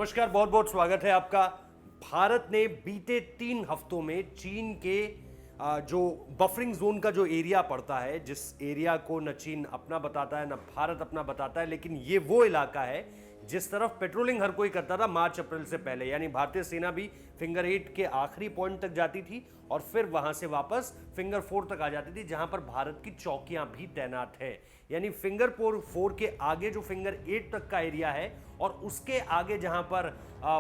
नमस्कार, बहुत बहुत स्वागत है आपका। भारत ने बीते 3 हफ्तों में चीन के जो बफरिंग जोन का जो एरिया पड़ता है, जिस एरिया को न चीन अपना बताता है न भारत अपना बताता है, लेकिन ये वो इलाका है जिस तरफ पेट्रोलिंग हर कोई करता था मार्च अप्रैल से पहले। यानी भारतीय सेना भी फिंगर 8 के आखिरी पॉइंट तक जाती थी और फिर वहां से वापस फिंगर 4 तक आ जाती थी, जहां पर भारत की चौकियां भी तैनात है। यानी फिंगर 4 के आगे जो फिंगर 8 तक का एरिया है और उसके आगे जहां पर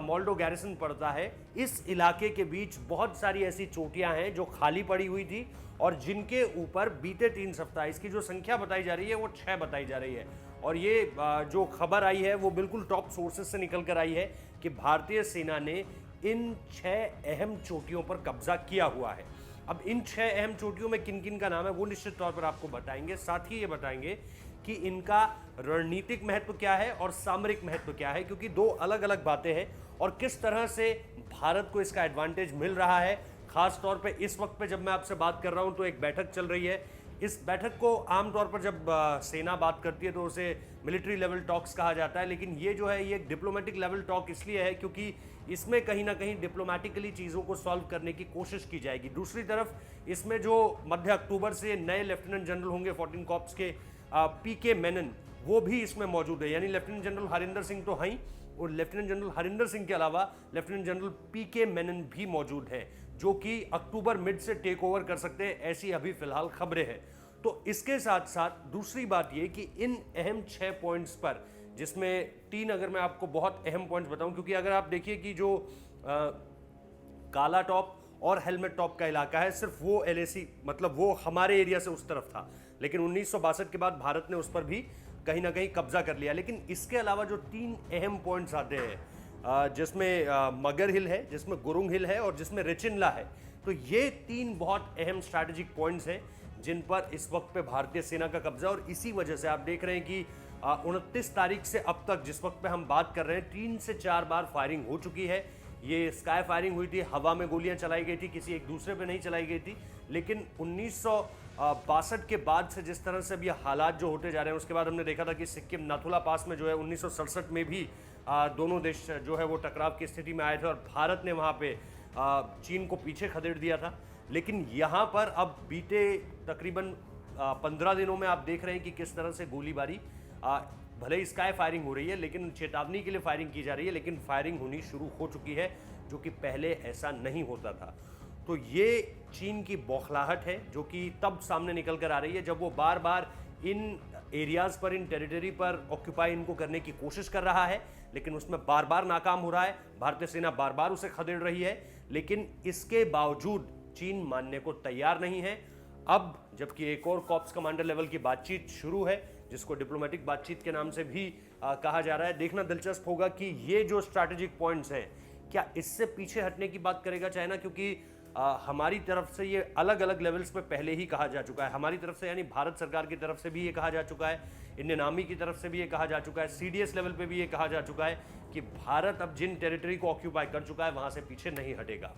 मोल्डो गैरिसन पड़ता है, इस इलाके के बीच बहुत सारी ऐसी चोटियां हैं जो खाली पड़ी हुई थी और जिनके ऊपर बीते 3 सप्ताह, इसकी जो संख्या बताई जा रही है वो 6 बताई जा रही है। और ये जो खबर आई है वो बिल्कुल टॉप सोर्सेज से निकल कर आई है कि भारतीय सेना ने इन 6 अहम चोटियों पर कब्जा किया हुआ है। अब इन 6 अहम चोटियों में किन किन का नाम है वो निश्चित तौर पर आपको बताएंगे, साथ ही ये बताएंगे कि इनका रणनीतिक महत्व क्या है और सामरिक महत्व क्या है, क्योंकि दो अलग अलग बातें हैं और किस तरह से भारत को इसका एडवांटेज मिल रहा है। खास तौर पे इस वक्त पे जब मैं आपसे बात कर रहा हूं तो एक बैठक चल रही है। इस बैठक को आमतौर पर जब सेना बात करती है तो उसे मिलिट्री लेवल टॉक्स कहा जाता है, लेकिन ये जो है ये एक डिप्लोमेटिक लेवल टॉक इसलिए है क्योंकि इसमें कहीं ना कहीं डिप्लोमेटिकली चीज़ों को सॉल्व करने की कोशिश की जाएगी। दूसरी तरफ इसमें जो मध्य अक्टूबर से नए लेफ्टिनेंट जनरल होंगे 14 कॉर्प्स के, पीके मेनन, वो भी इसमें मौजूद है। यानी लेफ्टिनेंट जनरल हरिंदर सिंह तो हैं और लेफ्टिनेंट जनरल हरिंदर सिंह के अलावा लेफ्टिनेंट जनरल पीके मेनन भी मौजूद हैं, जो कि अक्टूबर मिड से टेक ओवर कर सकते हैं, ऐसी अभी फिलहाल खबरें हैं। तो इसके साथ साथ दूसरी बात ये कि इन अहम 6 पॉइंट्स पर, जिसमें 3 अगर मैं आपको बहुत अहम पॉइंट्स बताऊं, क्योंकि अगर आप देखिए कि जो काला टॉप और हेलमेट टॉप का इलाका है, सिर्फ वो एलएसी मतलब वो हमारे एरिया से उस तरफ था, लेकिन 1962 के बाद भारत ने उस पर भी कहीं ना कहीं कब्जा कर लिया। लेकिन इसके अलावा जो 3 अहम पॉइंट्स आते हैं, जिसमें मगर हिल है, जिसमें गुरुंग हिल है और जिसमें रेचिनला है, तो ये 3 बहुत अहम स्ट्रैटेजिक पॉइंट्स हैं जिन पर इस वक्त पे भारतीय सेना का कब्जा। और इसी वजह से आप देख रहे हैं कि 29 तारीख से अब तक जिस वक्त पे हम बात कर रहे हैं 3 से 4 बार फायरिंग हो चुकी है। ये स्काई फायरिंग हुई थी, हवा में गोलियां चलाई गई थी, किसी एक दूसरे पे नहीं चलाई गई थी। लेकिन 1962 के बाद से जिस तरह से अब ये हालात जो होते जा रहे हैं, उसके बाद हमने देखा था कि सिक्किम नाथुला पास में जो है 1967 में भी दोनों देश जो है वो टकराव की स्थिति में आए थे और भारत ने वहाँ पे चीन को पीछे खदेड़ दिया था। लेकिन यहाँ पर अब बीते तकरीबन 15 दिनों में आप देख रहे हैं कि किस तरह से गोलीबारी, भले ही स्काई फायरिंग हो रही है लेकिन चेतावनी के लिए फायरिंग की जा रही है, लेकिन फायरिंग होनी शुरू हो चुकी है, जो कि पहले ऐसा नहीं होता था। तो ये चीन की बौखलाहट है जो कि तब सामने निकल कर आ रही है जब वो बार बार इन एरियाज पर, इन टेरिटरी पर ऑक्यूपाई इनको करने की कोशिश कर रहा है, लेकिन उसमें बार बार नाकाम हो रहा है। भारतीय सेना बार बार उसे खदेड़ रही है, लेकिन इसके बावजूद चीन मानने को तैयार नहीं है। अब जबकि एक और कॉर्प्स कमांडर लेवल की बातचीत शुरू है, जिसको डिप्लोमेटिक बातचीत के नाम से भी कहा जा रहा है, देखना दिलचस्प होगा कि ये जो स्ट्रैटेजिक पॉइंट्स हैं, क्या इससे पीछे हटने की बात करेगा चाइना, क्योंकि हमारी तरफ से ये अलग अलग लेवल्स पे पहले ही कहा जा चुका है। हमारी तरफ से यानी भारत सरकार की तरफ से भी ये कहा जा चुका है, इंडियन आर्मी की तरफ से भी ये कहा जा चुका है, सीडीएस लेवल पे भी ये कहा जा चुका है कि भारत अब जिन टेरिटरी को ऑक्यूपाई कर चुका है वहां से पीछे नहीं हटेगा।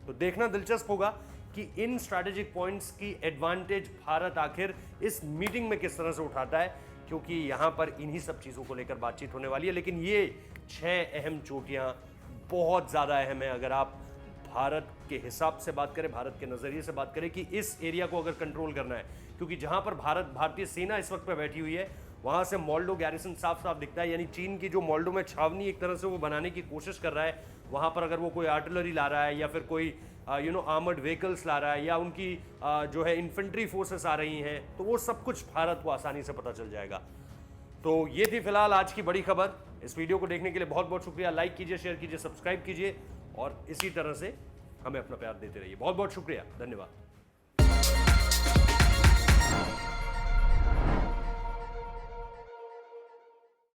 तो देखना दिलचस्प होगा कि इन स्ट्रैटेजिक पॉइंट्स की एडवांटेज भारत आखिर इस मीटिंग में किस तरह से उठाता है, क्योंकि यहां पर इन्हीं सब चीज़ों को लेकर बातचीत होने वाली है। लेकिन ये 6 अहम चोटियां बहुत ज़्यादा अहम है अगर आप भारत के हिसाब से बात करें, भारत के नज़रिए से बात करें कि इस एरिया को अगर कंट्रोल करना है, क्योंकि जहां पर भारतीय सेना इस वक्त पे बैठी हुई है वहां से मोल्डो गैरिसन साफ साफ दिखता है। यानी चीन की जो मोल्डो में छावनी एक तरह से वो बनाने की कोशिश कर रहा है, वहां पर अगर वो कोई आर्टिलरी ला रहा है या फिर कोई आर्मर्ड व्हीकल्स ला रहा है या उनकी जो है इन्फेंट्री फोर्सेस आ रही हैं, तो वो सब कुछ भारत को आसानी से पता चल जाएगा। तो ये थी फिलहाल आज की बड़ी खबर। इस वीडियो को देखने के लिए बहुत बहुत शुक्रिया। लाइक कीजिए, शेयर कीजिए, सब्सक्राइब कीजिए और इसी तरह से हमें अपना प्यार देते रहिए। बहुत बहुत शुक्रिया, धन्यवाद।